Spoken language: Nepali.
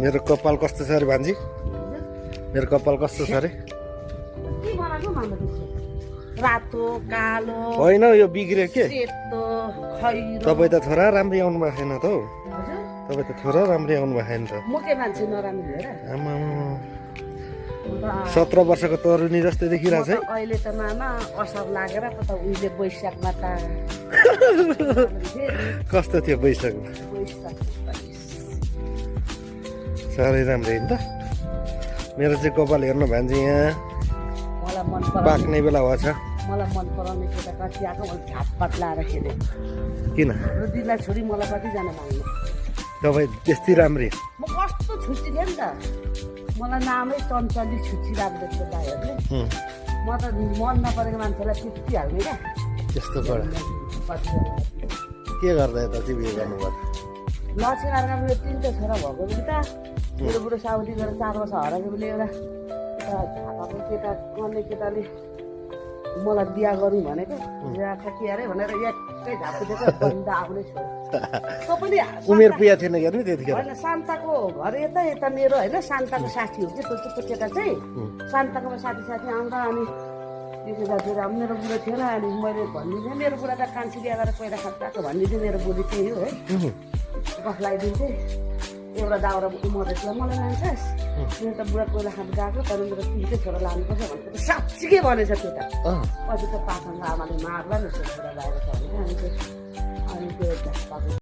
मेरो कपाल कस्तो छ अरे भान्जी? मेरो कपाल कस्तो छ अरे? के बनाएको भन्दा रातो कालो होइन यो बिग्रियो के? सेतो खैरो तपाईँ त छोरा राम्रै आउनु भएको छैन त हौ। हजुर तपाईँ त छोरा राम्रै आउनु भएको छैन त। म के मान्छे नराम्रो हेर आमा म 17 वर्षको तरुनी जस्तै देखिरहेको छ है। अहिले त मामा असार लागेर त उहिले वैशाखमा त कस्तो थियो बैशाखमा? साह्रै राम्रो होइन त। मेरो चाहिँ कपाल हेर्नु भान्जी यहाँ मलाई मन पराउने पाक्ने बेला भएछ। मलाई मन पराउने केटा कति आएको मैले झापपात लाएर खेलेँ किन? र दिदीलाई छोडी मलाई कतिजना माग्नु तपाईँ त्यस्तै राम्री? म कस्तो छुच्ची थिएँ नि त मलाई नामै चञ्चली छुच्ची राख्दो थियो दाइहरूले म त मन नपरेको मान्छेलाई चिप्टिहाल्ने क्या त्यस्तो पऱ्यो। कतिजना के गर्दा यता चाहिँ बिहे गर्नुभयो? लक्ष्मीनारायण मेरो 3टा छोरा भएको कि त मेरो बुढो साउदी गएर 4 वर्ष हराएको बेला एउटा झापाको केटा गर्ने केटाले मलाई बिहा गरौँ भनेको बिहा के अरे भनेर एकै झापु दिएको बन्द आउने छोरा तँ पनि उमेर पुगेको थिएन हेर्नु त्यतिखेर? होइन शान्ताको घर यता यता मेरो होइन शान्ताको साथी हो कि त्यो केटा चाहिँ शान्ताकोमा साथी आउँदा अनि त्यो केटातिर मेरो बुढो थिएन अनि मैले भनिदिन्थेँ मेरो बुढा त कान्छी बिहा गरेर पहिला खाएको भनिदिन्थेँ मेरो बुढी त्यही हो है कसलाई दिन्थेँ एउटा दाउरा मरेको मलाई लान्छस् मेरो त बुढा कोइला खानु गएको तर मेरो 3टै छोरा लानुपर्छ भनेको साँच्चीकै भनेछ त्यो त पछि त पाखा आमाले मार्ला नि छोरा बाहिर छ भने अनि त्यो